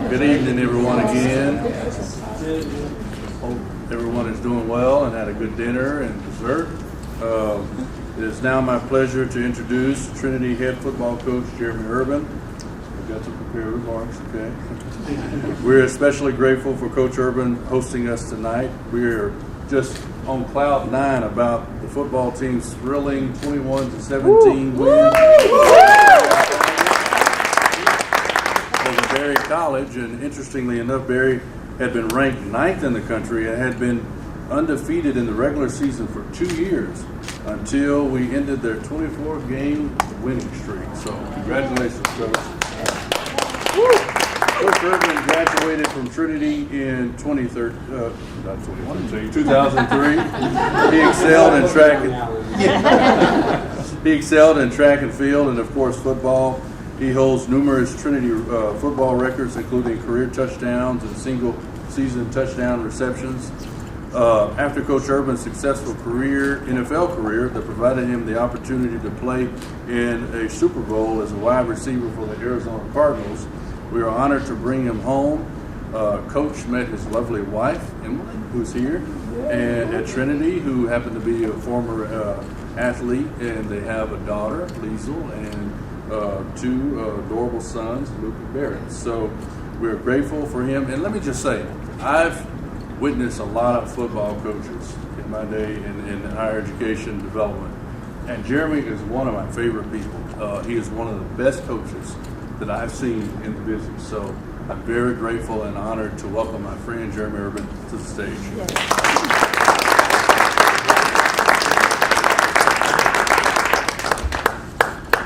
Good evening, everyone, again. Hope everyone is doing well and had a good dinner and dessert. It is now my pleasure to introduce Trinity head football coach Jerheme Urban. I've got some prepared remarks, okay? We're especially grateful for Coach Urban hosting us tonight. We're just on cloud nine about the football team's thrilling 21-17 win over Berry College. And interestingly enough, Berry had been ranked 9th in the country and had been undefeated in the regular season for 2 years until we ended their 24-game winning streak. So congratulations, Coach. Coach Urban graduated from Trinity in 2003. He excelled in track and field and, of course, football. He holds numerous Trinity football records, including career touchdowns and single-season touchdown receptions. After Coach Urban's successful NFL career that provided him the opportunity to play in a Super Bowl as a wide receiver for the Arizona Cardinals, we are honored to bring him home. Coach met his lovely wife, Emily, who's here, and at Trinity, who happened to be a former athlete, and they have a daughter, Liesl, and two adorable sons, Luke and Barrett. So we're grateful for him. And let me just say, I've witnessed a lot of football coaches in my day in higher education development, and Jerheme is one of my favorite people. He is one of the best coaches that I've seen in the business. So I'm very grateful and honored to welcome my friend Jerheme Urban to the stage. Yes.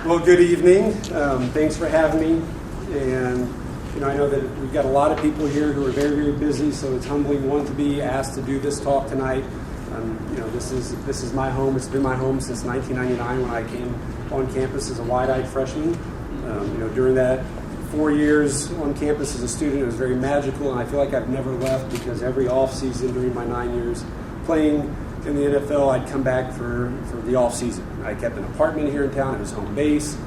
Well, good evening. Thanks for having me. And I know that we've got a lot of people here who are very, very busy, so it's humbling, one, to be asked to do this talk tonight. This is my home. It's been my home since 1999 when I came on campus as a wide-eyed freshman. During that 4 years on campus as a student, it was very magical, and I feel like I've never left because every off-season during my 9 years playing in the NFL, I'd come back for the off-season. I kept an apartment here in town. It was home base.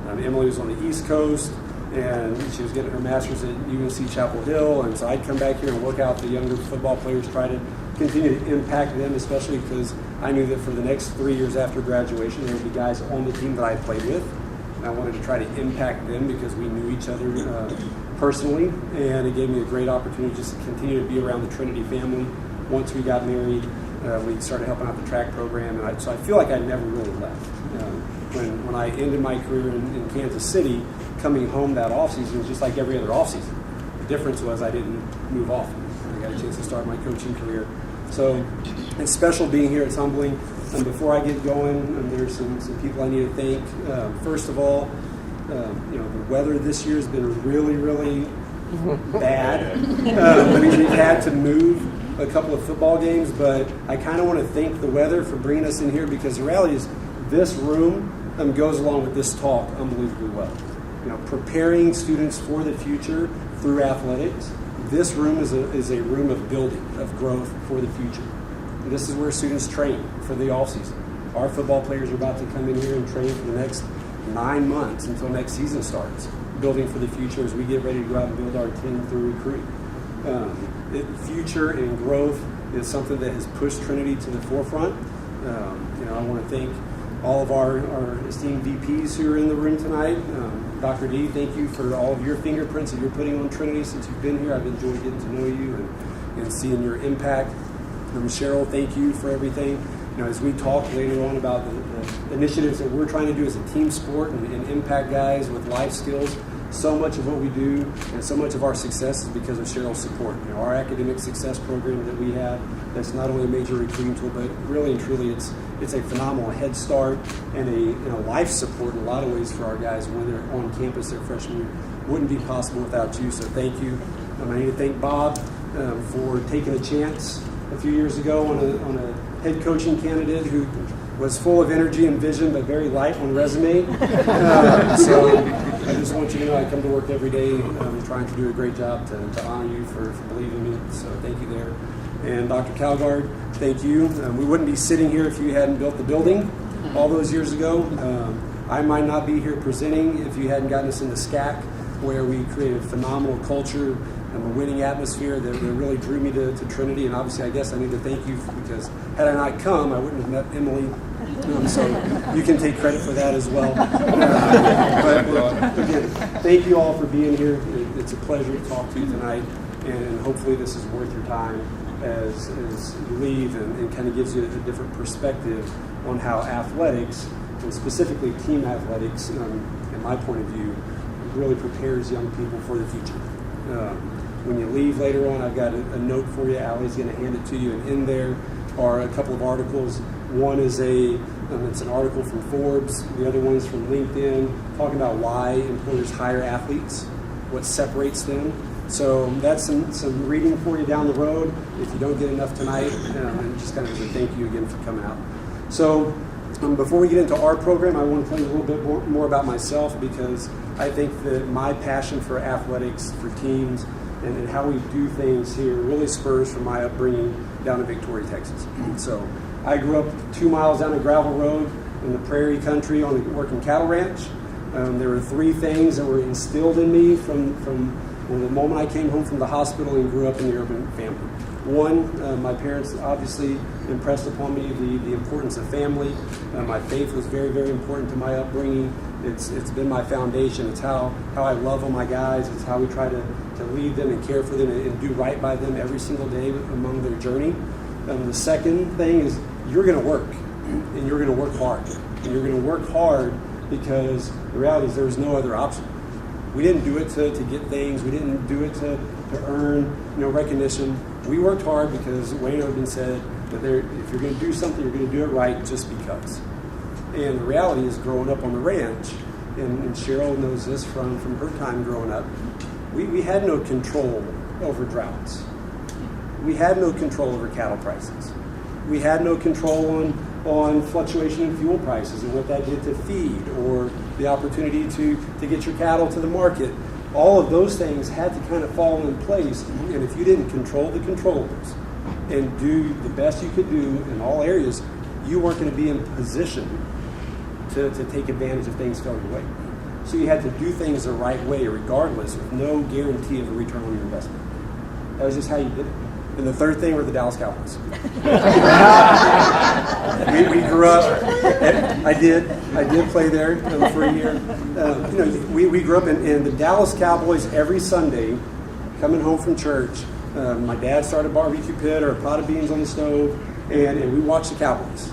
Emily was on the East Coast, and she was getting her master's at UNC Chapel Hill, and so I'd come back here and work out the younger football players, try to continue to impact them, especially because I knew that for the next 3 years after graduation, there would be guys on the team that I played with. I wanted to try to impact them because we knew each other personally, and it gave me a great opportunity just to continue to be around the Trinity family. Once we got married, we started helping out the track program, and so I feel like I never really left. When I ended my career in Kansas City, coming home that offseason was just like every other offseason. The difference was I didn't move off. I got a chance to start my coaching career. So it's special being here. It's humbling. And before I get going, there's some people I need to thank. First of all, the weather this year has been really, really bad. We've had to move a couple of football games, but I kind of want to thank the weather for bringing us in here because the reality is this room goes along with this talk unbelievably well. Preparing students for the future through athletics. This room is a room of building, of growth for the future. This is where students train for the off-season. Our football players are about to come in here and train for the next 9 months until next season starts, building for the future as we get ready to go out and build our team through recruiting. Future and growth is something that has pushed Trinity to the forefront. I want to thank all of our esteemed VPs who are in the room tonight. Dr. D, thank you for all of your fingerprints that you're putting on Trinity since you've been here. I've enjoyed getting to know you and seeing your impact. Cheryl, thank you for everything. As we talk later on about the initiatives that we're trying to do as a team sport and impact guys with life skills, so much of what we do and so much of our success is because of Cheryl's support. Our academic success program that we have, that's not only a major recruiting tool, but really and truly it's a phenomenal head start and a life support in a lot of ways for our guys when they're on campus their freshman year. Wouldn't be possible without you, so thank you. I need to thank Bob for taking a chance a few years ago on a head coaching candidate who was full of energy and vision, but very light on resume. So I just want you to know I come to work every day trying to do a great job to honor you for believing in me. So thank you there. And Dr. Calgard, thank you. We wouldn't be sitting here if you hadn't built the building all those years ago. I might not be here presenting if you hadn't gotten us into SCAC. where we created a phenomenal culture and a winning atmosphere that really drew me to Trinity. And obviously, I guess I need to thank you because had I not come, I wouldn't have met Emily. So you can take credit for that as well. But again, thank you all for being here. It's a pleasure to talk to you tonight, and hopefully this is worth your time as you leave and kind of gives you a different perspective on how athletics, and specifically team athletics, in my point of view, really prepares young people for the future. When you leave later on, I've got a note for you. Allie's going to hand it to you, and in there are a couple of articles. One is it's an article from Forbes. The other one is from LinkedIn, talking about why employers hire athletes, what separates them. So that's some reading for you down the road if you don't get enough tonight, and just kind of as a thank you again for coming out. So before we get into our program, I want to tell you a little bit more about myself, because I think that my passion for athletics, for teams, and how we do things here really spurs from my upbringing down in Victoria, Texas. So I grew up 2 miles down a gravel road in the prairie country on a working cattle ranch. There were 3 things that were instilled in me from the moment I came home from the hospital and grew up in the urban family. One, my parents obviously impressed upon me the importance of family. My faith was very, very important to my upbringing. It's been my foundation. It's how I love on my guys. It's how we try to lead them and care for them and do right by them every single day among their journey. The second thing is you're going to work, and you're going to work hard. And you're going to work hard because the reality is there was no other option. We didn't do it to get things. We didn't do it to earn recognition. We worked hard because Wayne Urban said that if you're going to do something, you're going to do it right just because. And the reality is, growing up on the ranch, and Cheryl knows this from her time growing up, we had no control over droughts. We had no control over cattle prices. We had no control on fluctuation in fuel prices and what that did to feed, or the opportunity to get your cattle to the market. All of those things had to kind of fall in place, and if you didn't control the controllables and do the best you could do in all areas, you weren't going to be in position to take advantage of things going your way. So you had to do things the right way regardless, with no guarantee of a return on your investment. That was just how you did it. And the third thing were the Dallas Cowboys. we grew up. I did play there for a year. We grew up in the Dallas Cowboys every Sunday. Coming home from church, my dad started a barbecue pit or a pot of beans on the stove, and we watched the Cowboys.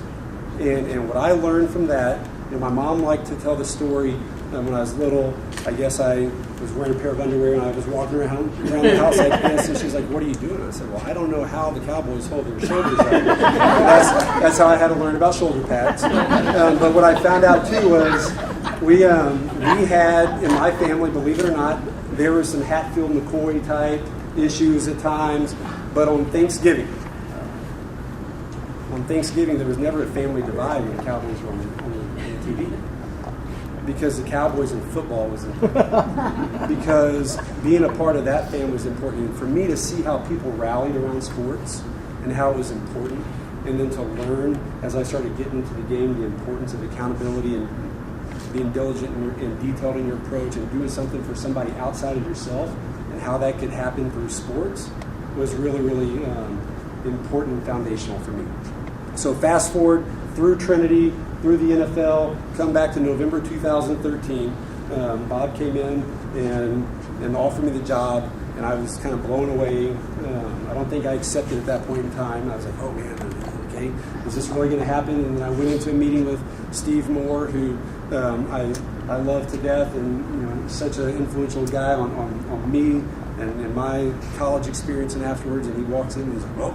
And what I learned from that, my mom liked to tell the story when I was little. I guess I was wearing a pair of underwear and I was walking around the house like this, and she's like, "What are you doing?" I said, "Well, I don't know how the Cowboys hold their shoulders up." That's how I had to learn about shoulder pads. But what I found out too was we had in my family, believe it or not, there were some Hatfield-McCoy type issues at times. But on Thanksgiving, there was never a family divide when the Cowboys were on TV. Because the Cowboys and football was important. Because being a part of that family was important. And for me to see how people rallied around sports and how it was important, and then to learn as I started getting into the game the importance of accountability and being diligent and detailed in your approach and doing something for somebody outside of yourself, and how that could happen through sports, was really, really important and foundational for me. So fast forward through Trinity, through the NFL, come back to November 2013. Bob came in and offered me the job, and I was kind of blown away. I don't think I accepted at that point in time. I was like, "Oh man, okay, is this really going to happen?" And then I went into a meeting with Steve Moore, who I love to death, and such an influential guy on me and my college experience and afterwards. And he walks in and he's like, "Well,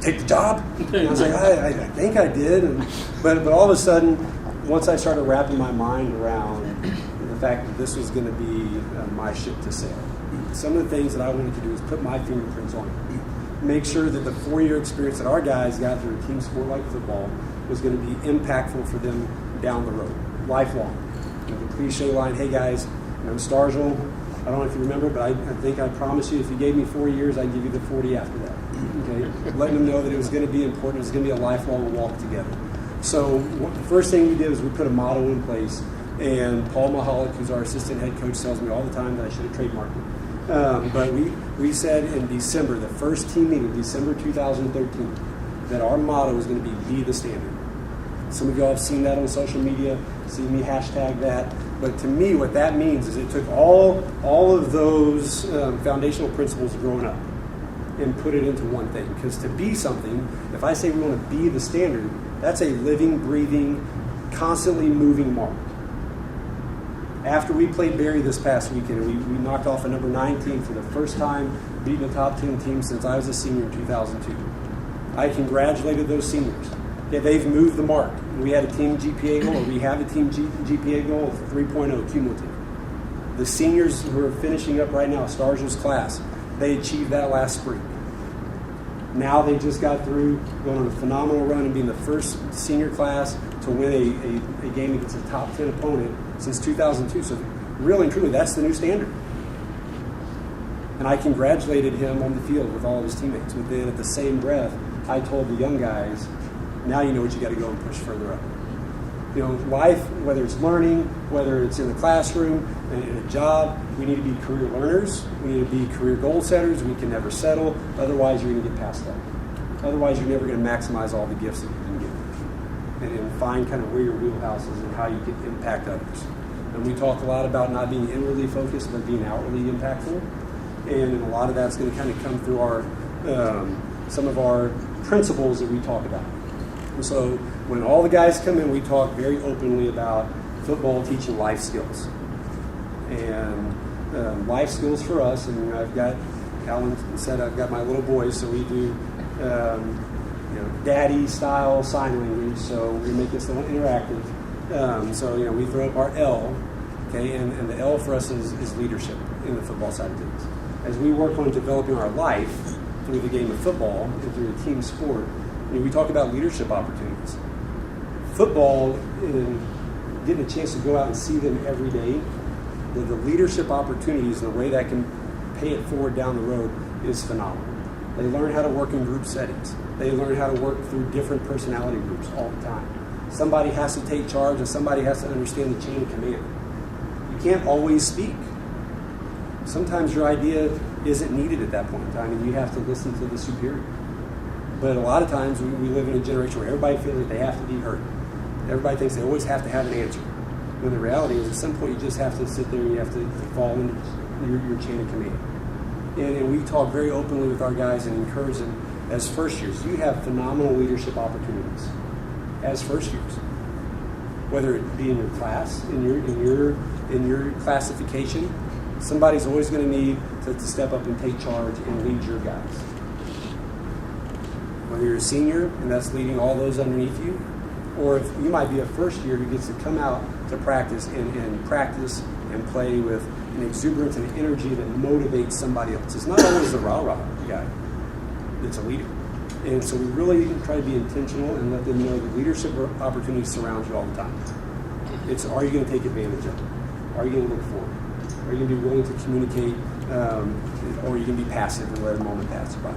take the job?" And I was like, I think I did. But all of a sudden, once I started wrapping my mind around the fact that this was going to be my ship to sail, some of the things that I wanted to do was put my fingerprints on it. Make sure that the 4-year experience that our guys got through a team sport like football was going to be impactful for them down the road, lifelong. The cliche line, "Hey guys, Stargell, I don't know if you remember, but I think I promised you if you gave me 4 years, I'd give you the 40 after that." Okay, letting them know that it was going to be important. It was going to be a lifelong walk together. So the first thing we did was we put a motto in place, And Paul Mahalik, who's our assistant head coach, tells me all the time that I should have trademarked it. But we said in December, the first team meeting, December 2013, that our motto is going to be the standard. Some of y'all have seen that on social media, seen me hashtag that. But to me, what that means is it took all of those foundational principles growing up and put it into one thing. Because to be something, if I say we want to be the standard, that's a living, breathing, constantly moving mark. After we played Barry this past weekend, we knocked off a number 9 team for the first time, beating a top 10 team since I was a senior in 2002. I congratulated those seniors. Yeah, they've moved the mark. We had a team GPA goal, or we have a team GPA goal of 3.0 cumulative. The seniors who are finishing up right now, Starzer's class, they achieved that last spring. Now they just got through going on a phenomenal run and being the first senior class to win a game against a top 10 opponent since 2002. So really and truly, that's the new standard. And I congratulated him on the field with all of his teammates. But then at the same breath, I told the young guys, now you know what you got to go and push further up. You know, life, whether it's learning, whether it's in the classroom, in a job, we need to be career learners. We need to be career goal setters. We can never settle. Otherwise, you're going to get past that. Otherwise, you're never going to maximize all the gifts that you can get. And find kind of where your wheelhouse is and how you can impact others. And we talk a lot about not being inwardly focused, but being outwardly impactful. And a lot of that's going to kind of come through our some of our principles that we talk about. And so when all the guys come in, we talk very openly about football teaching life skills. And life skills for us, and I've got, Alan said I've got my little boys, so we do daddy style sign language, so we make this a little interactive. So we throw up our L, okay, and the L for us is leadership in the football side of things. As we work on developing our life through the game of football and through a team sport, we talk about leadership opportunities. Football, and getting a chance to go out and see them every day, the leadership opportunities and the way that can pay it forward down the road is phenomenal. They learn how to work in group settings. They learn how to work through different personality groups all the time. Somebody has to take charge and somebody has to understand the chain of command. You can't always speak. Sometimes your idea isn't needed at that point in time and you have to listen to the superior. But a lot of times we live in a generation where everybody feels like they have to be heard. Everybody thinks they always have to have an answer. When the reality is at some point you just have to sit there and you have to fall into your chain of command. And we talk very openly with our guys and encourage them as first years. You have phenomenal leadership opportunities as first years. Whether it be in your class, in your classification, somebody's always going to need to step up and take charge and lead your guys. Whether you're a senior and that's leading all those underneath you, or if you might be a first year who gets to come out to practice and practice and play with an exuberance and energy that motivates somebody else. It's not always the rah-rah guy that's a leader. And so we really try to be intentional and let them know that leadership opportunities surround you all the time. It's, are you going to take advantage of it? Are you going to look for it? Are you going to be willing to communicate, or are you going to be passive and let a moment pass you by?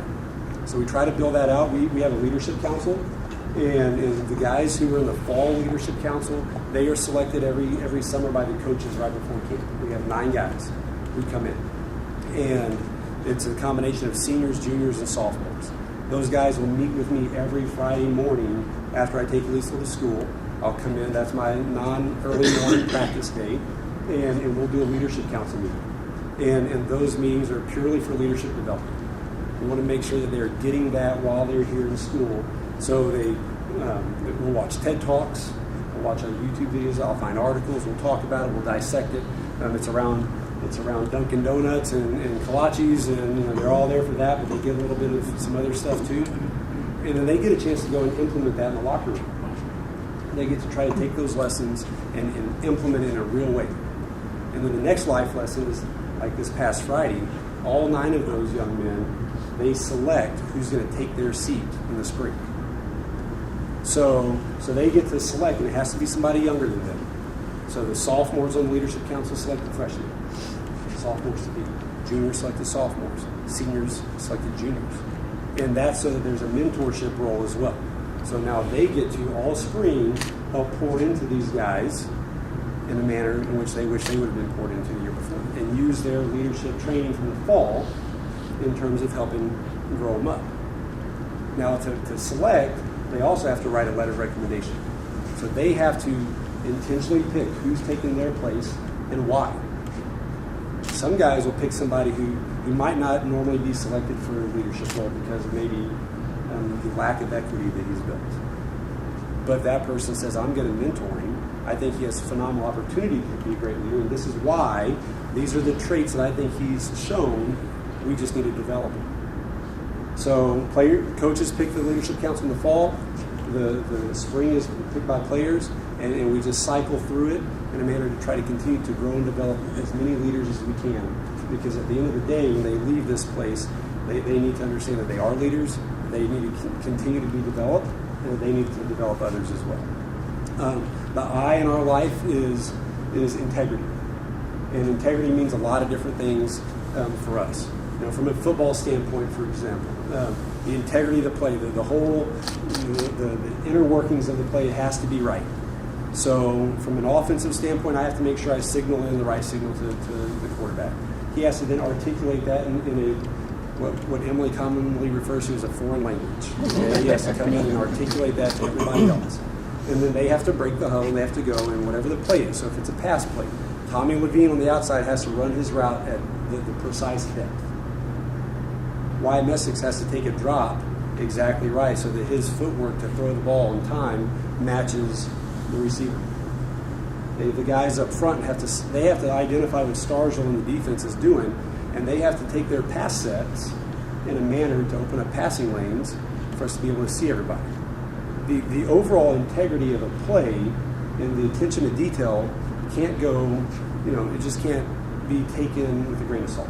So we try to build that out. We have a leadership council, and the guys who are in the fall leadership council, they are selected every summer by the coaches right before camp. We have 9 guys who come in, and it's a combination of seniors, juniors, and sophomores. Those guys will meet with me every Friday morning after I take Lisa to school. I'll come in, that's my non-early morning practice day, and we'll do a leadership council meeting. And those meetings are purely for leadership development. We want to make sure that they're getting that while they're here in school. So we'll watch TED Talks, we'll watch other YouTube videos, I'll find articles, we'll talk about it, we'll dissect it. It's around Dunkin' Donuts and kolaches, and they're all there for that, but they get a little bit of some other stuff too. And then they get a chance to go and implement that in the locker room. They get to try to take those lessons and implement it in a real way. And then the next life lesson is, like this past Friday, all 9 of those young men, they select who's going to take their seat in the spring. So they get to select, and it has to be somebody younger than them. So the sophomores on the leadership council select the freshmen. Sophomores to be. Juniors select the sophomores. Seniors select the juniors. And that's so that there's a mentorship role as well. So now they get to all spring help pour into these guys in a manner in which they wish they would have been poured into the year before, and use their leadership training from the fall in terms of helping grow them up. Now, to select, they also have to write a letter of recommendation. So they have to intentionally pick who's taking their place and why. Some guys will pick somebody who might not normally be selected for a leadership role because of maybe the lack of equity that he's built. But that person says, I'm going to mentor him. I think he has phenomenal opportunity to be a great leader, and this is why these are the traits that I think he's shown. We just need to develop him. So coaches pick the leadership council in the fall. The spring is picked by players, and we just cycle through it in a manner to try to continue to grow and develop as many leaders as we can. Because at the end of the day, when they leave this place, they need to understand that they are leaders, they need to continue to be developed, and they need to develop others as well. The I in our life is integrity. And integrity means a lot of different things for us. From a football standpoint, for example, the integrity of the play, the whole, the inner workings of the play has to be right. So from an offensive standpoint, I have to make sure I signal in the right signal to the quarterback. He has to then articulate that in what Emily commonly refers to as a foreign language. Okay? He has to come in and articulate that to everybody else. And then they have to break the huddle, and they have to go in whatever the play is. So if it's a pass play, Tommy Levine on the outside has to run his route at the precise depth. Wyatt Messick has to take a drop exactly right so that his footwork to throw the ball in time matches the receiver. The guys up front have to identify what Stargell and the defense is doing, and they have to take their pass sets in a manner to open up passing lanes for us to be able to see everybody. The overall integrity of a play and the attention to detail can't go, it just can't be taken with a grain of salt.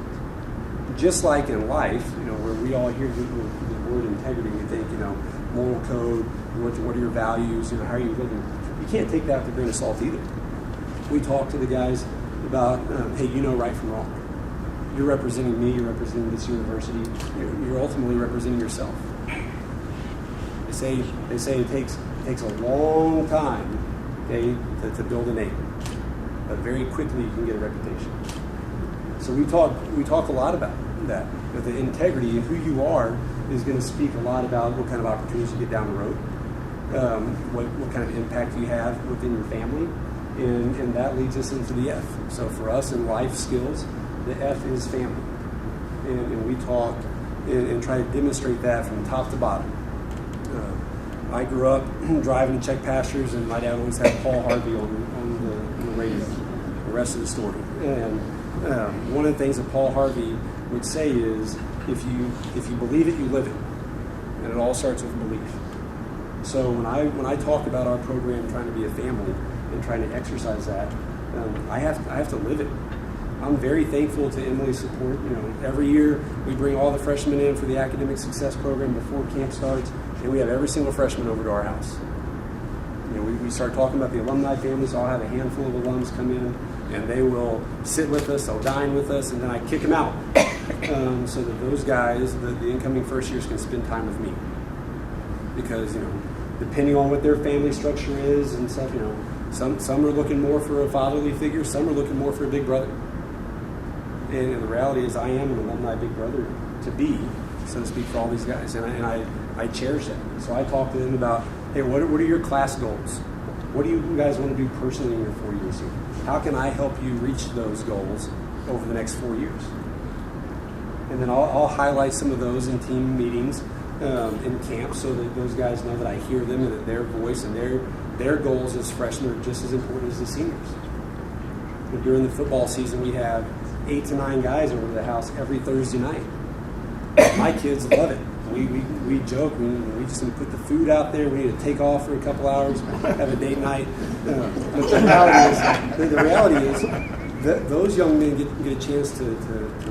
Just like in life, where we all hear the word integrity, we think, moral code, what are your values, how are you living? You can't take that with a grain of salt either. We talk to the guys about, hey, right from wrong. You're representing me, you're representing this university, you're ultimately representing yourself. They say it takes a long time, okay, to build a name, but very quickly you can get a reputation. So we talk a lot about that. But the integrity of who you are is going to speak a lot about what kind of opportunities you get down the road, what kind of impact you have within your family, and that leads us into the F. So for us in life skills, the F is family, and we talk and try to demonstrate that from top to bottom. I grew up driving to check pastures, and my dad always had Paul Harvey on the radio. The rest of the story. And one of the things that Paul Harvey would say is, if you believe it, you live it, and it all starts with belief. So when I talk about our program trying to be a family and trying to exercise that, I have to live it. I'm very thankful to Emily's support. Every year we bring all the freshmen in for the academic success program before camp starts, and we have every single freshman over to our house. We start talking about the alumni families. I'll have a handful of alums come in, and they will sit with us, they'll dine with us, and then I kick them out so that those guys, the incoming first years, can spend time with me. Because, depending on what their family structure is and stuff, some are looking more for a fatherly figure, some are looking more for a big brother. And the reality is I am an alumni big brother to be, so to speak, for all these guys. And I cherish that. So I talk to them about, hey, what are your class goals? What do you guys want to do personally in your 4 years here? How can I help you reach those goals over the next 4 years? And then I'll highlight some of those in team meetings in camp so that those guys know that I hear them and that their voice and their goals as freshmen are just as important as the seniors. But during the football season, we have 8 to 9 guys over to the house every Thursday night. My kids love it. We joke, we just need to put the food out there, we need to take off for a couple hours, have a date night. But the reality is that those young men get a chance to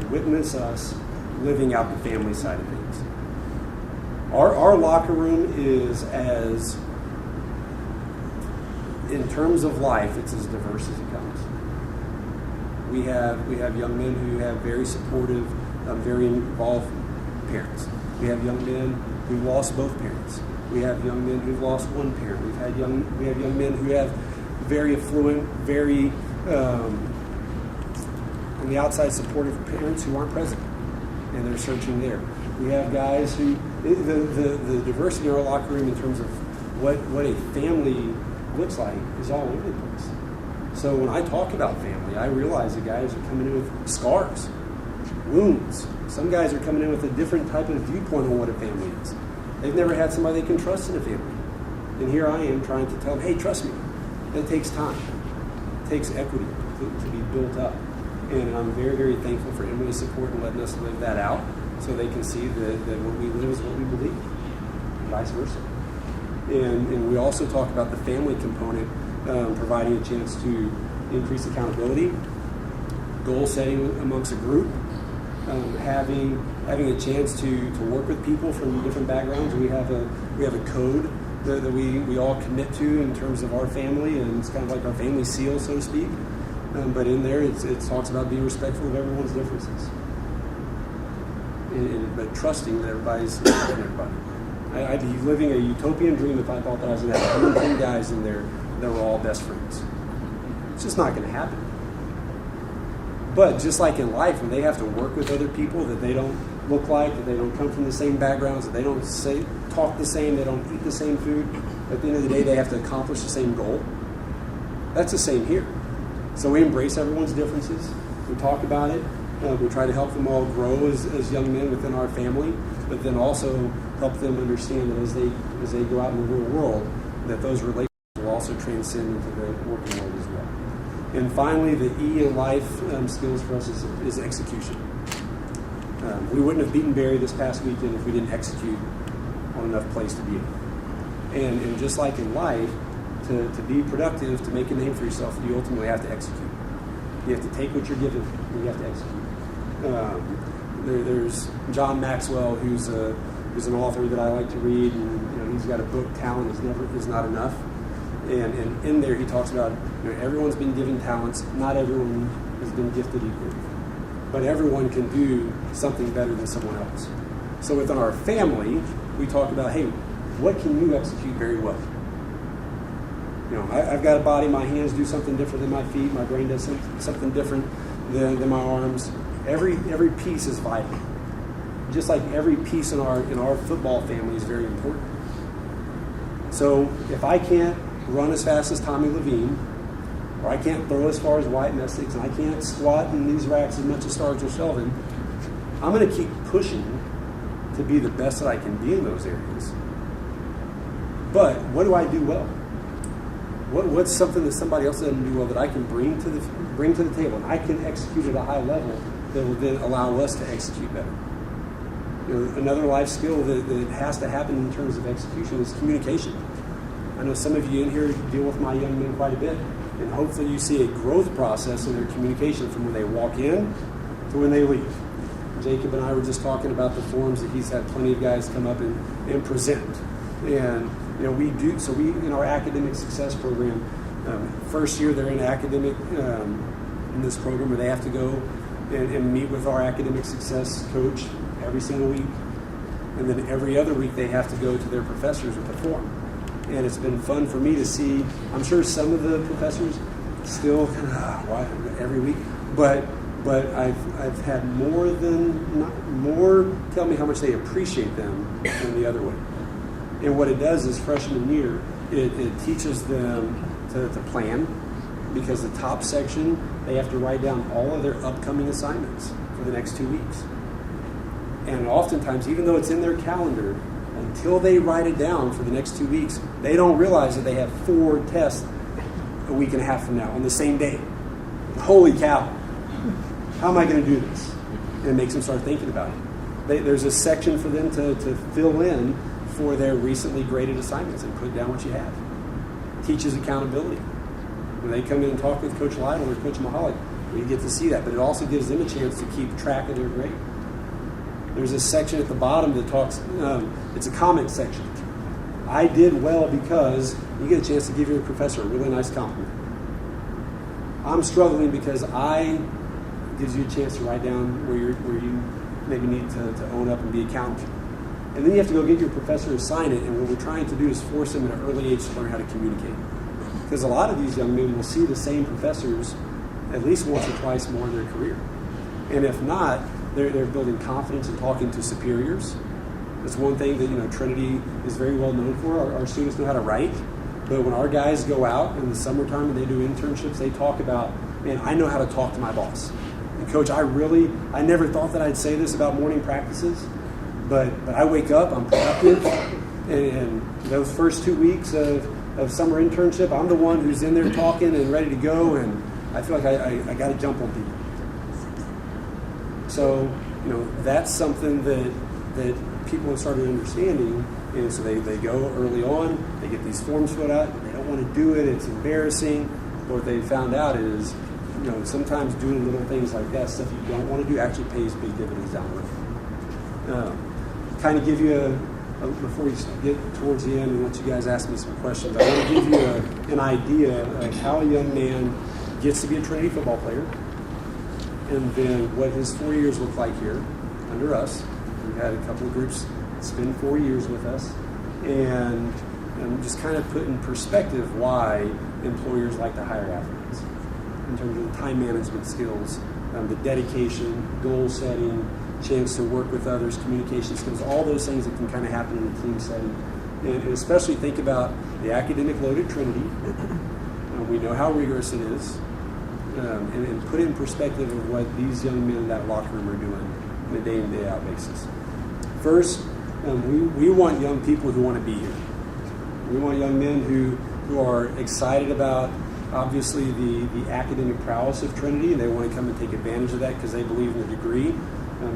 witness us living out the family side of things. Our locker room is in terms of life, it's as diverse as it comes. We have young men who have very supportive, very involved parents. We have young men who've lost both parents. We have young men who've lost one parent. We have young men who have very affluent, very on the outside supportive parents who aren't present, and they're searching there. We have guys who, the diversity in our locker room in terms of what a family looks like is all over the place. So when I talk about family, I realize that guys are coming in with scars, wounds. Some guys are coming in with a different type of viewpoint on what a family is. They've never had somebody they can trust in a family. And here I am trying to tell them, hey, trust me. It takes time. It takes equity to be built up. And I'm very, very thankful for Emily's support and letting us live that out so they can see that what we live is what we believe, and vice versa. And we also talk about the family component, providing a chance to increase accountability, goal setting amongst a group, having a chance to work with people from different backgrounds. We have a code that we all commit to in terms of our family, and it's kind of like our family seal, so to speak. But in there, it talks about being respectful of everyone's differences, but trusting that everybody's respecting everybody. I'd be living a utopian dream if I thought that I was going to have 110 guys in there that were all best friends. It's just not going to happen. But just like in life, when they have to work with other people that they don't look like, that they don't come from the same backgrounds, that they don't talk the same, they don't eat the same food, at the end of the day, they have to accomplish the same goal. That's the same here. So we embrace everyone's differences. We talk about it. We try to help them all grow as young men within our family, but then also help them understand that as they go out in the real world, that those relationships will also transcend into the working world as well. And finally, the E in life skills for us is execution. We wouldn't have beaten Barry this past weekend if we didn't execute on enough plays to beat him. And just like in life, to be productive, to make a name for yourself, you ultimately have to execute. You have to take what you're given, and you have to execute. There's John Maxwell, who's an author that I like to read, and he's got a book, Talent is Not Enough. And in there he talks about everyone's been given talents, not everyone has been gifted equally. But everyone can do something better than someone else. So within our family, we talk about, hey, what can you execute very well? I've got a body, my hands do something different than my feet, my brain does something different than my arms. Every piece is vital. Just like every piece in our football family is very important. So if I can't run as fast as Tommy Levine, or I can't throw as far as Wyatt Messick, and I can't squat in these racks as much as Stargell Shelvin, I'm going to keep pushing to be the best that I can be in those areas. But what do I do well? What's something that somebody else doesn't do well that I can bring to the table, and I can execute at a high level that will then allow us to execute better? Another life skill that has to happen in terms of execution is communication. I know some of you in here deal with my young men quite a bit, and hopefully you see a growth process in their communication from when they walk in to when they leave. Jacob and I were just talking about the forums that he's had plenty of guys come up and present. And we do, so we, in our academic success program, first year they're in academic, in this program where they have to go and meet with our academic success coach every single week. And then every other week they have to go to their professors with a form. And it's been fun for me to see, I'm sure some of the professors still kind of, why every week? But I've had more tell me how much they appreciate them than the other way. And what it does is freshman year, it teaches them to plan, because the top section, they have to write down all of their upcoming assignments for the next 2 weeks. And oftentimes, even though it's in their calendar, until they write it down for the next 2 weeks, they don't realize that they have 4 tests a week and a half from now on the same day. Holy cow. How am I going to do this? And it makes them start thinking about it. There's a section for them to fill in for their recently graded assignments and put down what you have. Teaches accountability. When they come in and talk with Coach Lytle or Coach Mahalik, we get to see that, but it also gives them a chance to keep track of their grade. There's a section at the bottom that talks, it's a comment section. I did well because you get a chance to give your professor a really nice compliment. I'm struggling because gives you a chance to write down where you maybe need to own up and be accountable. And then you have to go get your professor to sign it, and what we're trying to do is force them at an early age to learn how to communicate. Because a lot of these young men will see the same professors at least once or twice more in their career. And if not, they're building confidence in talking to superiors. That's one thing that Trinity is very well known for. Our students know how to write, but when our guys go out in the summertime and they do internships, they talk about, man, I know how to talk to my boss. And Coach, I never thought that I'd say this about morning practices, but I wake up, I'm productive, and those first 2 weeks of summer internship, I'm the one who's in there talking and ready to go, and I feel like I got to jump on people. So, that's something that people have started understanding, and so they go early on, they get these forms filled out, they don't want to do it, it's embarrassing. But what they found out is, sometimes doing little things like that, stuff you don't want to do, actually pays big dividends down the road. Kind of give you before we get towards the end and let you guys ask me some questions, I want to give you an idea of how a young man gets to be a Trinity football player, and then what his 4 years look like here under us. We've had a couple of groups spend 4 years with us, and just kind of put in perspective why employers like to hire athletes in terms of the time management skills, the dedication, goal setting, chance to work with others, communication skills, all those things that can kind of happen in a team setting. And especially think about the academic load at Trinity. We know how rigorous it is, and put it in perspective of what these young men in that locker room are doing on a day-in, day-out basis. First, we want young people who want to be here. We want young men who are excited about, obviously, the academic prowess of Trinity, and they want to come and take advantage of that because they believe in the degree.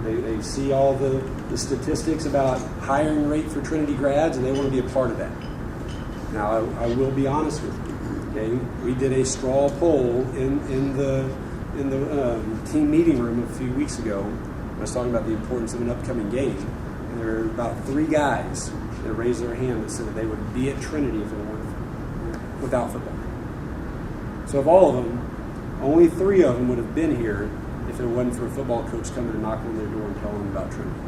They see all the statistics about hiring rate for Trinity grads, and they want to be a part of that. Now, I will be honest with you. Okay, we did a straw poll in the team meeting room a few weeks ago. I was talking about the importance of an upcoming game, and there were about 3 guys that raised their hand that said that they would be at Trinity if it weren't without football. So of all of them, only 3 of them would have been here if it wasn't for a football coach coming and knocking on their door and telling them about Trinity,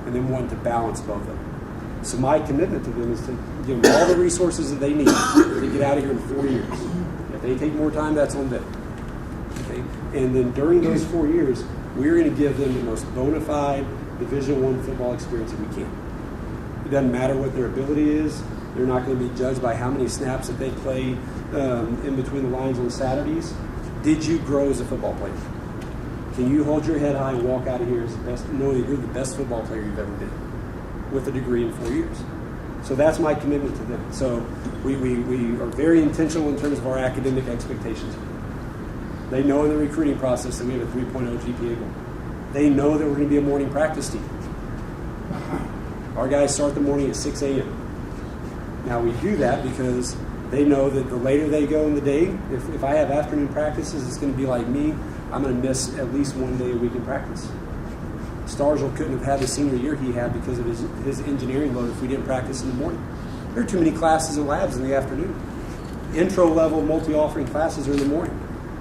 and then wanting to balance both of them. So my commitment to them is to give them all the resources that they need to get out of here in 4 years. If they take more time, that's on them. Okay? And then during those 4 years, we're going to give them the most bona fide Division I football experience that we can. It doesn't matter what their ability is. They're not going to be judged by how many snaps that they play in between the lines on Saturdays. Did you grow as a football player? Can you hold your head high and walk out of here as the best, knowing that you're the best football player you've ever been, with a degree in 4 years? So that's my commitment to them. So we are very intentional in terms of our academic expectations. They know in the recruiting process that we have a 3.0 GPA goal. They know that we're going to be a morning practice team. Our guys start the morning at 6 a.m. Now we do that because they know that the later they go in the day, if I have afternoon practices, it's going to be like me. I'm going to miss at least 1 day a week in practice. Starzl couldn't have had the senior year he had because of his engineering load if we didn't practice in the morning. There are too many classes and labs in the afternoon. Intro-level multi-offering classes are in the morning.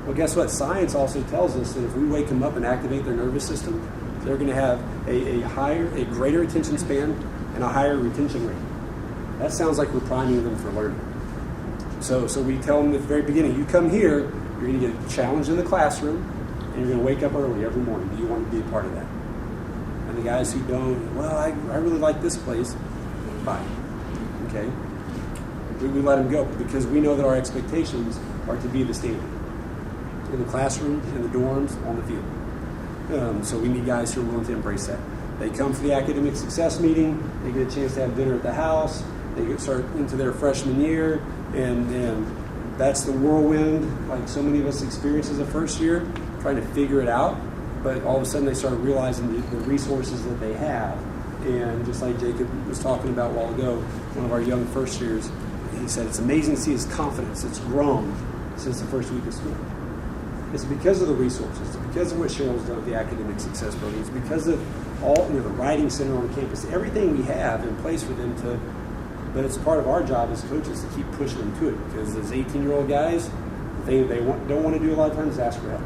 Well, guess what? Science also tells us that if we wake them up and activate their nervous system, they're going to have a greater attention span and a higher retention rate. That sounds like we're priming them for learning. So we tell them at the very beginning, you come here, you're going to get challenged in the classroom, and you're going to wake up early every morning. Do you want to be a part of that? And the guys who don't, well, I really like this place, fine. Okay? We let them go because we know that our expectations are to be the standard in the classroom, in the dorms, on the field. So we need guys who are willing to embrace that. They come for the academic success meeting, they get a chance to have dinner at the house, they start into their freshman year, and that's the whirlwind like so many of us experience as a first year, trying to figure it out. But all of a sudden they start realizing the resources that they have. And just like Jacob was talking about a while ago, one of our young first years, he said it's amazing to see his confidence. It's grown since the first week of school. It's because of the resources. It's because of what Cheryl's done with the academic success program. It's because of all the writing center on campus, everything we have in place for them to. But it's part of our job as coaches to keep pushing them to it, because as 18-year-old guys, they don't want to do a lot of times is ask for help.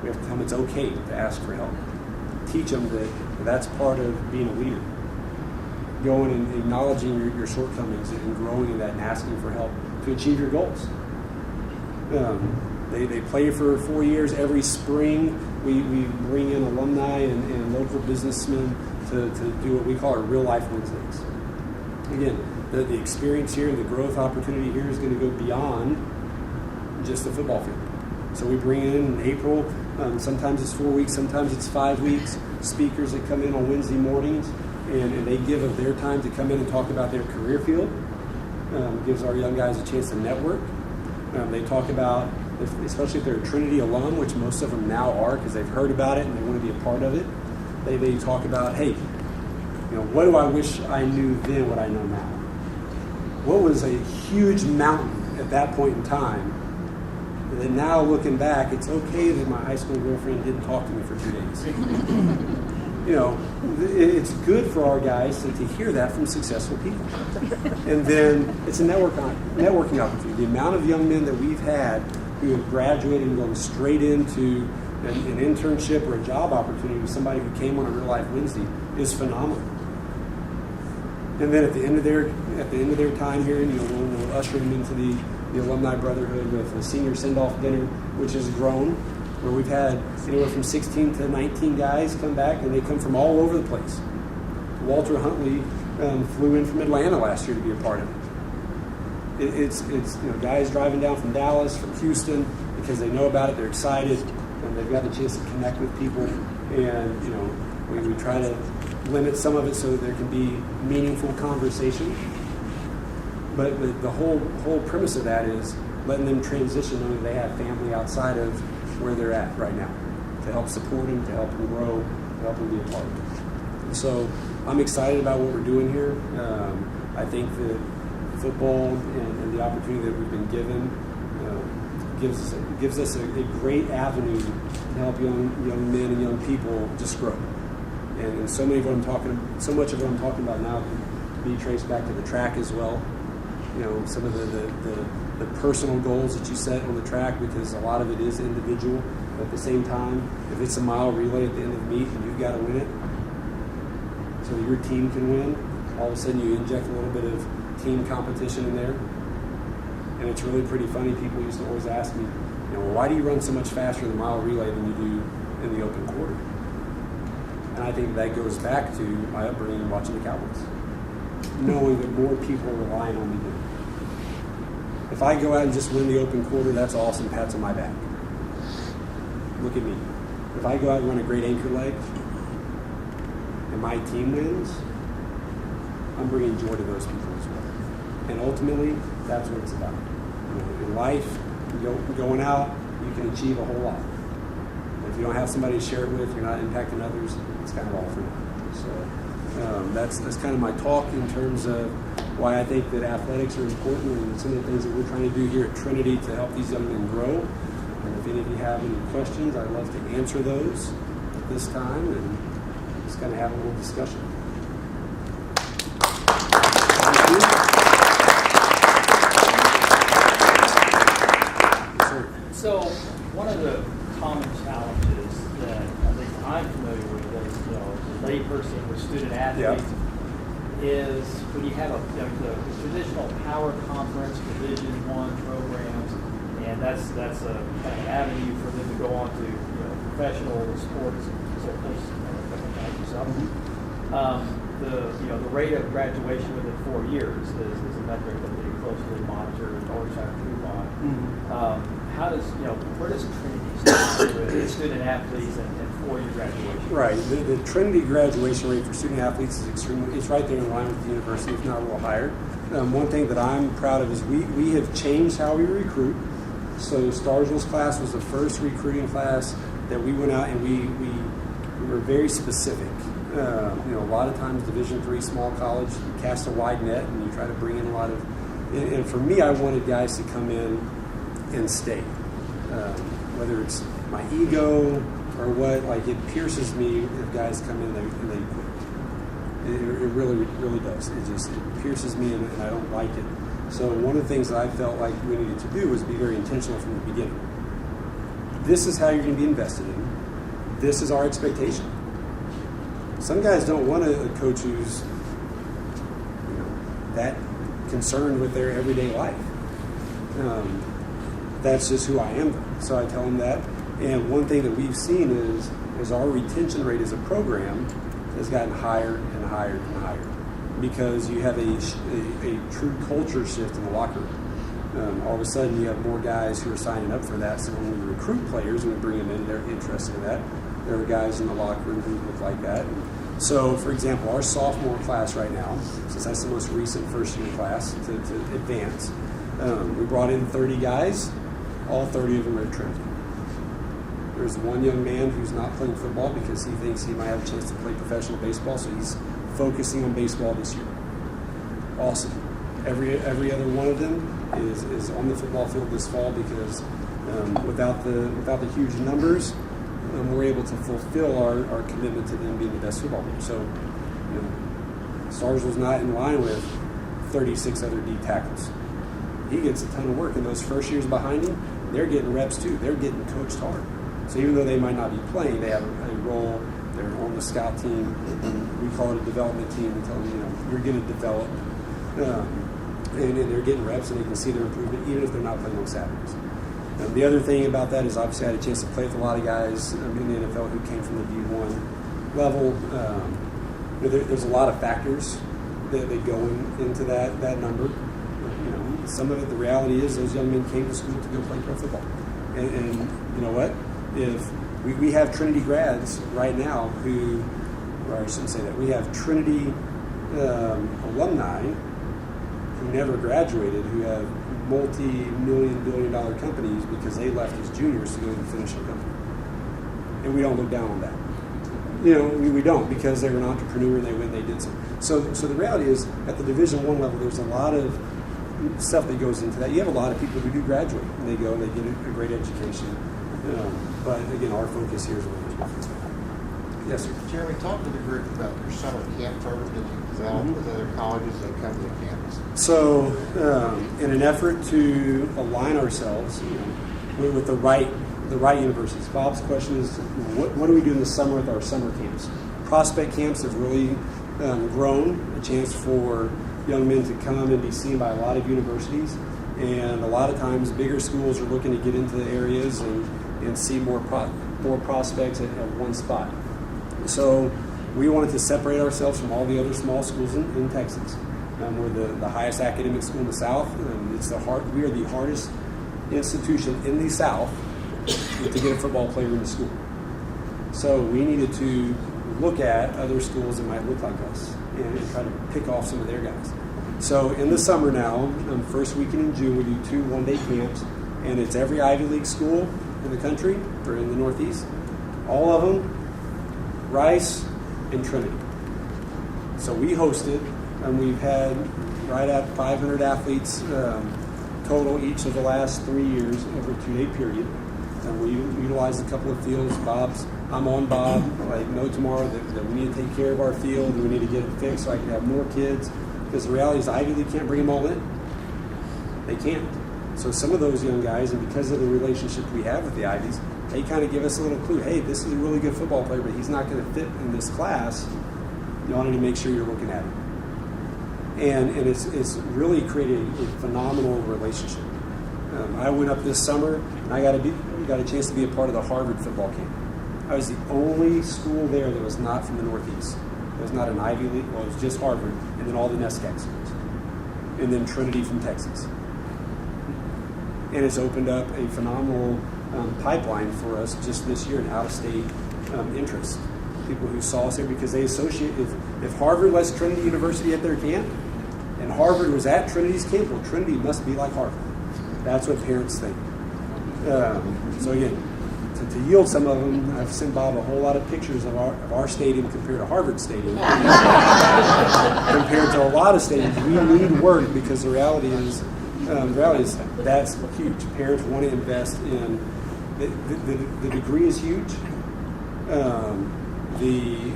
We have to tell them it's okay to ask for help. Teach them that that's part of being a leader. Going and acknowledging your shortcomings and growing in that and asking for help to achieve your goals. They play for 4 years. Every spring, we bring in alumni and local businessmen to do what we call our real life Wednesdays. Again, the experience here, the growth opportunity here is going to go beyond just the football field. So we bring in April, sometimes it's 4 weeks, sometimes it's 5 weeks, speakers that come in on Wednesday mornings, and they give of their time to come in and talk about their career field. Gives our young guys a chance to network. They talk about, especially if they're a Trinity alum, which most of them now are because they've heard about it and they want to be a part of it. They talk about, hey, what do I wish I knew then what I know now? What was a huge mountain at that point in time that now looking back, it's okay that my high school girlfriend didn't talk to me for 2 days. It's good for our guys to hear that from successful people. And then it's a networking opportunity. The amount of young men that we've had who have graduated and gone straight into an internship or a job opportunity with somebody who came on a real life Wednesday is phenomenal. And then at the end of their time here, we'll usher them into the alumni brotherhood with a senior send-off dinner, which has grown, where we've had anywhere from 16 to 19 guys come back, and they come from all over the place. Walter Huntley flew in from Atlanta last year to be a part of it. It's guys driving down from Dallas, from Houston, because they know about it, they're excited, and they've got the chance to connect with people. And we try to limit some of it so that there can be meaningful conversation. But the whole premise of that is letting them transition knowing they have family outside of where they're at right now to help support them, to help them grow, to help them be a part of it. So I'm excited about what we're doing here. I think that football and the opportunity that we've been given gives us a great avenue to help young men and young people just grow. And so much of what I'm talking about now can be traced back to the track as well. Some of the personal goals that you set on the track, because a lot of it is individual. But at the same time, if it's a mile relay at the end of the meet and you've got to win it so that your team can win, all of a sudden you inject a little bit of team competition in there. And it's really pretty funny. People used to always ask me, why do you run so much faster in the mile relay than you do in the open quarter? And I think that goes back to my upbringing watching the Cowboys, knowing that more people are relying on me doing it. If I go out and just win the open quarter, that's awesome, pats on my back. Look at me. If I go out and run a great anchor leg and my team wins, I'm bringing joy to those people as well. And ultimately, that's what it's about. In life, going out, you can achieve a whole lot. If you don't have somebody to share it with, you're not impacting others, it's kind of all for naught. So that's kind of my talk in terms of why I think that athletics are important and some of the things that we're trying to do here at Trinity to help these young men grow. And if any of you have any questions, I'd love to answer those at this time and just kind of have a little discussion. Thank you. Yes, sir. So one of the common challenges that I think I'm familiar with as a layperson with student athletes is when you have the traditional power conference Division I programs, and that's a kind of avenue for them to go on to professional sports and so forth. The rate of graduation within 4 years is a metric that they closely monitor and always try to improve on. Where does Trinity stand with student athletes and 4-year graduation? Right. The Trinity graduation rate for student athletes is it's right there in line with the university, if not a little higher. One thing that I'm proud of is we have changed how we recruit. So Starsville's class was the first recruiting class that we went out and we were very specific. A lot of times Division III small college, you cast a wide net and you try to bring in a lot of, and for me, I wanted guys to come in and stay. Whether it's my ego or what, it pierces me if guys come in and they quit. It really does. It pierces me and I don't like it. So one of the things that I felt like we needed to do was be very intentional from the beginning. This is how you're going to be invested in. This is our expectation. Some guys don't want a coach who's that concerned with their everyday life. That's just who I am. So I tell them that. And one thing that we've seen is our retention rate as a program has gotten higher and higher and higher because you have a true culture shift in the locker room. All of a sudden, you have more guys who are signing up for that. So when we recruit players and we bring them in, they're interested in that. There are guys in the locker room who look like that. So, for example, our sophomore class right now, since that's the most recent first-year class to advance, we brought in 30 guys. All 30 of them are at Trinity. There's one young man who's not playing football because he thinks he might have a chance to play professional baseball, so he's focusing on baseball this year. Awesome. Every other one of them is on the football field this fall because without the huge numbers, we're able to fulfill our commitment to them being the best football team. So, Stars was not in line with 36 other D tackles. He gets a ton of work, and those first years behind him, they're getting reps too. They're getting coached hard. So even though they might not be playing, they have a role. They're on the scout team. We call it a development team. We tell them, you're going to develop. And they're getting reps, and they can see their improvement even if they're not playing on Saturdays. The other thing about that is obviously I had a chance to play with a lot of guys in the NFL who came from the D1 level. There's a lot of factors that go into that number. Some of it, the reality is those young men came to school to go play pro football. And you know what? If we have Trinity grads right now or I shouldn't say that, we have Trinity alumni who never graduated who have multi-million, billion-dollar companies because they left as juniors to go and finish their company. And we don't look down on that. We don't because they're an entrepreneur and they went and they did something. So the reality is at the Division I level, there's a lot of stuff that goes into that. You have a lot of people who do graduate and they go and they get a great education. But again, our focus here is women's business. Yes, sir. Jeremy, talk to the group about your summer camp program that you developed with other colleges that come to the campus. So, in an effort to align ourselves with the right universities, Bob's question is, what do we do in the summer with our summer camps? Prospect camps have really grown, a chance for young men to come and be seen by a lot of universities, and a lot of times bigger schools are looking to get into the areas and see more prospects at one spot. So we wanted to separate ourselves from all the other small schools in Texas. We're the highest academic school in the South. We are the hardest institution in the South to get a football player in the school. So we needed to look at other schools that might look like us and try to pick off some of their guys. So in the summer now, first weekend in June, we do 2 one-day camps, and it's every Ivy League school in the country or in the Northeast. All of them, Rice and Trinity. So we hosted, and we've had right at 500 athletes total each of the last 3 years over a 2-day period. And we utilized a couple of fields. I'm on Bob. I know tomorrow that we need to take care of our field and we need to get it fixed so I can have more kids. Because the reality is Ivy League can't bring them all in. They can't. So some of those young guys, and because of the relationship we have with the Ivies, they kind of give us a little clue. Hey, this is a really good football player, but he's not going to fit in this class. You want to make sure you're looking at him. And it's really created a phenomenal relationship. I went up this summer, and I got a chance to be a part of the Harvard football camp. I was the only school there that was not from the Northeast. It was not an Ivy League. Well, it was just Harvard, and then all the NESCAC schools, and then Trinity from Texas. And it's opened up a phenomenal pipeline for us just this year in out-of-state interest. People who saw us there because they associate, if Harvard lets Trinity University at their camp, and Harvard was at Trinity's camp, well, Trinity must be like Harvard. That's what parents think. So again, to yield some of them, I've sent Bob a whole lot of pictures of our stadium compared to Harvard Stadium. Compared to a lot of stadiums, we need work because the reality is that's huge. Parents want to invest in the degree is huge. The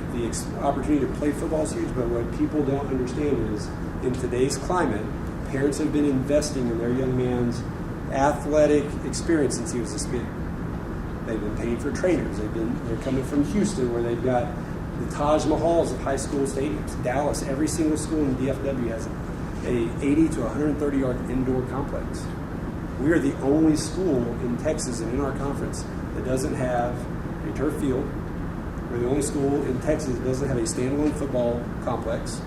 opportunity to play football is huge, but what people don't understand is in today's climate, parents have been investing in their young man's athletic experience since he was this big. They've been paying for trainers. They're coming from Houston where they've got the Taj Mahals of high school stadiums. Dallas, every single school in DFW has a 80 to 130 yard indoor complex. We are the only school in Texas and in our conference that doesn't have a turf field. We're the only school in Texas that doesn't have a standalone football complex.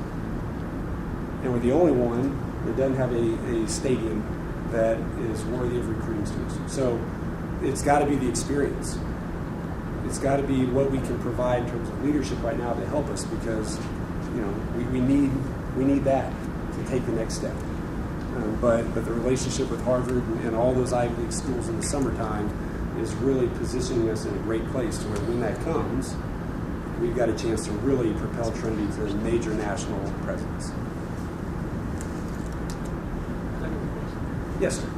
And we're the only one that doesn't have a stadium that is worthy of recruiting students. So it's got to be the experience. It's got to be what we can provide in terms of leadership right now to help us, because we need that to take the next step. But the relationship with Harvard and all those Ivy League schools in the summertime is really positioning us in a great place to where when that comes, we've got a chance to really propel Trinity to a major national presence. Yes, sir.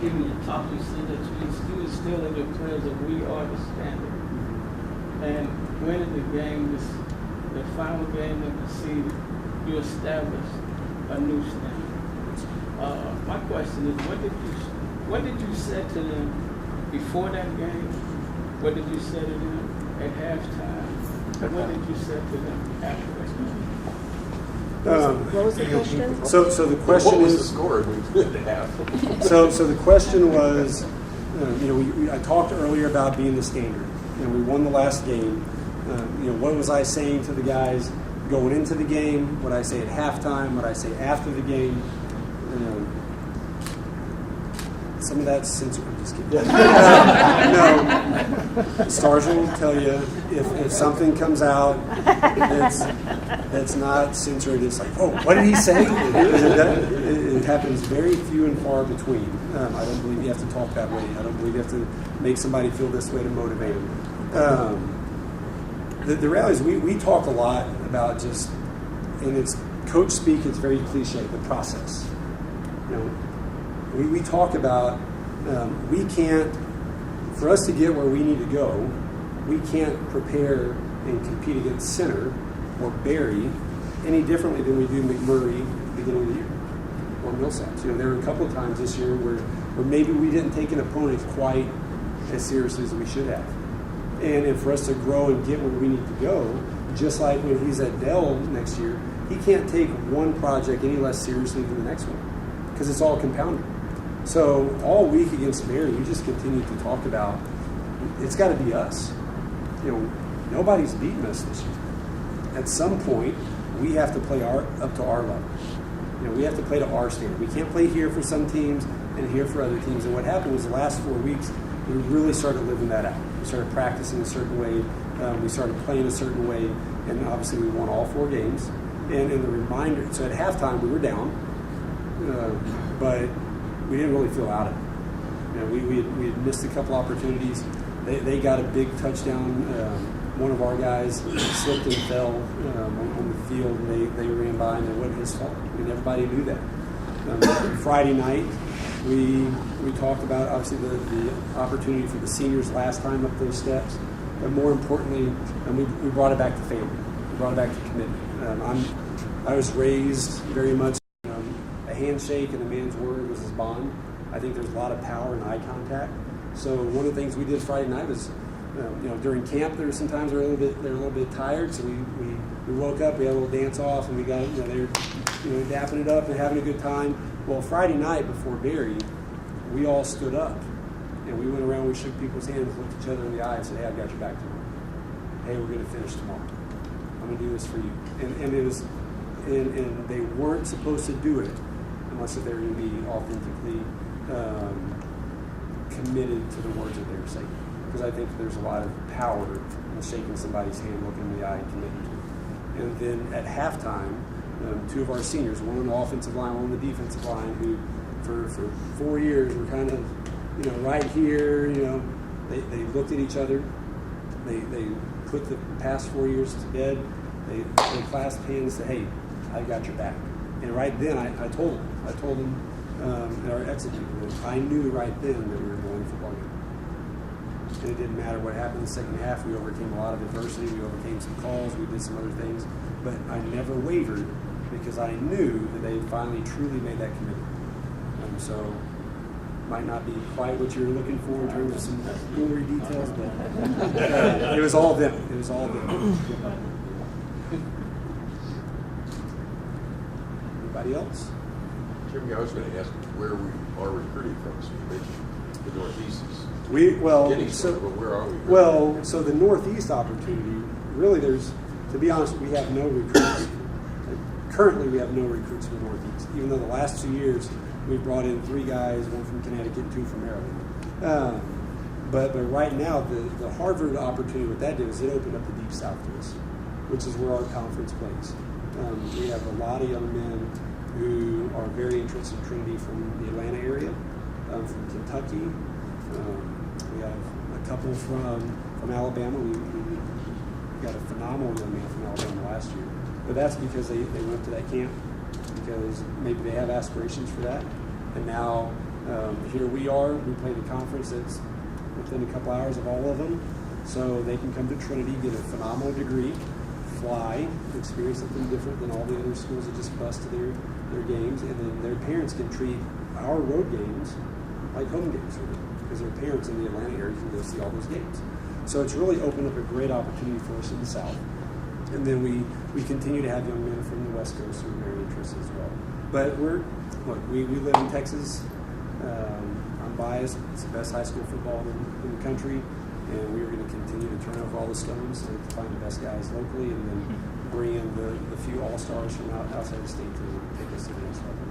Given your talk, you said that you students still in the prayers of we are the standard. And winning the game, the final game of the season, you established a new standard. My question is, what did you say to them before that game? What did you say to them at halftime? And what did you say to them after that game? What was the question? So the question What was is, the score we did have? So the question was, I talked earlier about being the standard, and we won the last game. What was I saying to the guys going into the game? What I say at halftime? What I say after the game? Some of that's censored. I'm just kidding. No, Stars will tell you if something comes out that's not censored, it's like, oh, what did he say? It happens very few and far between. I don't believe you have to talk that way. I don't believe you have to make somebody feel this way to motivate them. The reality is we talk a lot about just, and it's coach speak, it's very cliche, the process. We talk about, we can't, for us to get where we need to go, we can't prepare and compete against Center or Barry any differently than we do McMurray at the beginning of the year, or Millsaps. There were a couple of times this year where maybe we didn't take an opponent quite as seriously as we should have. And for us to grow and get where we need to go, just like when he's at Dell next year, he can't take one project any less seriously than the next one, because it's all compounded. So all week against Barry, we just continue to talk about it's got to be us. Nobody's beaten us this year. At some point, we have to play up to our level. We have to play to our standard. We can't play here for some teams and here for other teams. And what happened was the last 4 weeks, we really started living that out. We started practicing a certain way. We started playing a certain way. And obviously, we won all 4 games. And in the reminder, so at halftime, we were down. But we didn't really feel out of it. We had missed a couple opportunities. They got a big touchdown. One of our guys slipped and fell on the field, and they ran by, and it wasn't his fault. Everybody knew that. Friday night, we talked about, obviously, the opportunity for the seniors last time up those steps. But more importantly, we brought it back to family. We brought it back to commitment. I was raised very much, a handshake and a man's word was his bond. I think there's a lot of power in eye contact. So one of the things we did Friday night was, during camp, there were some times they're a little bit tired. So we woke up, we had a little dance off, and we got, they were, dapping it up and having a good time. Well, Friday night before Barry, we all stood up, and we went around, we shook people's hands, looked each other in the eye, and said, hey, I've got your back tomorrow. Hey, we're going to finish tomorrow. I'm going to do this for you. And it was, and they weren't supposed to do it unless they were going to be authentically committed to the words that they were saying. Because I think there's a lot of power in shaking somebody's hand, looking in the eye, and committing to it. And then at halftime, 2 of our seniors, one on the offensive line, one on the defensive line, who for 4 years were kind of, right here, they looked at each other. They put the past 4 years to bed. They clasped hands and said, hey, I got your back. And right then, I told them, at our exit meeting, I knew right then that we were going to football game. And it didn't matter what happened in the second half. We overcame a lot of adversity. We overcame some calls. We did some other things. But I never wavered because I knew that they finally truly made that commitment. So might not be quite what you're looking for in terms of some jewelry details, but it was all them. It was all them. Anybody else? Jerheme, I was going to ask where we are recruiting from. So you mentioned the Northeast is getting started, but where are we? Well, so the Northeast opportunity, really to be honest, we have no recruits. Currently, we have no recruits from the Northeast, even though the last 2 years we've brought in 3 guys, 1 from Connecticut, 2 from Maryland. But right now, the Harvard opportunity, what that did is it opened up the Deep South to us, which is where our conference plays. We have a lot of young men who are very interested in Trinity from the Atlanta area, from Kentucky. We have a couple from Alabama. We got a phenomenal young man from Alabama last year. But that's because they went to that camp, because maybe they have aspirations for that. And now here we are. We play the conference that's within a couple hours of all of them. So they can come to Trinity, get a phenomenal degree, fly, experience something different than all the other schools that just bus to their games. And then their parents can treat our road games like home games for them, because their parents in the Atlanta area can go see all those games. So it's really opened up a great opportunity for us in the South. And then we continue to have young men from the West Coast who are very interested as well. But we live in Texas. I'm biased. It's the best high school football in the country. And we are going to continue to turn over all the stones to find the best guys locally, and then bring in the few all-stars from outside the state to take us to the next level.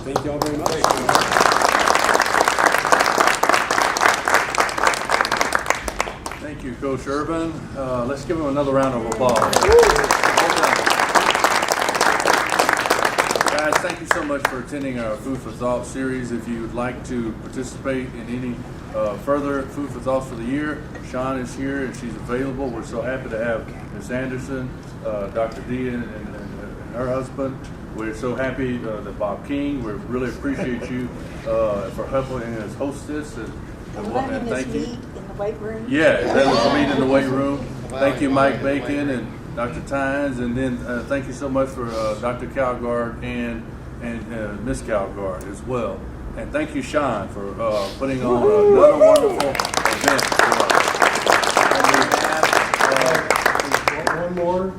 Thank you all very much. Thank you, Coach Urban. Let's give him another round of applause. Guys, thank you so much for attending our Food for Thought series. If you would like to participate in any further Food for Thoughts for the year, Sean is here and she's available. We're so happy to have Ms. Anderson, Dr. D, and her husband. We're so happy that Bob King, we really appreciate you for helping us host this. And thank you. In the weight room. Yeah, that was meet in the weight room. Thank you, Mike Bacon and Dr. Tynes, and then thank you so much for Dr. Calgard and Miss Calgard as well. And thank you, Sean, for putting on another wonderful event for us. One more.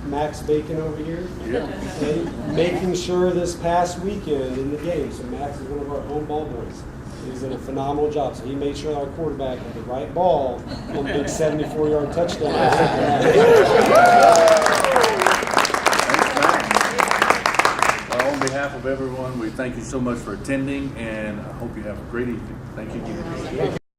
Max Bacon over here. And making sure this past weekend in the game. So Max is one of our home ball boys. He's done a phenomenal job. So he made sure our quarterback had the right ball on the big 74-yard touchdown. On behalf of everyone, we thank you so much for attending, and I hope you have a great evening. Thank you again.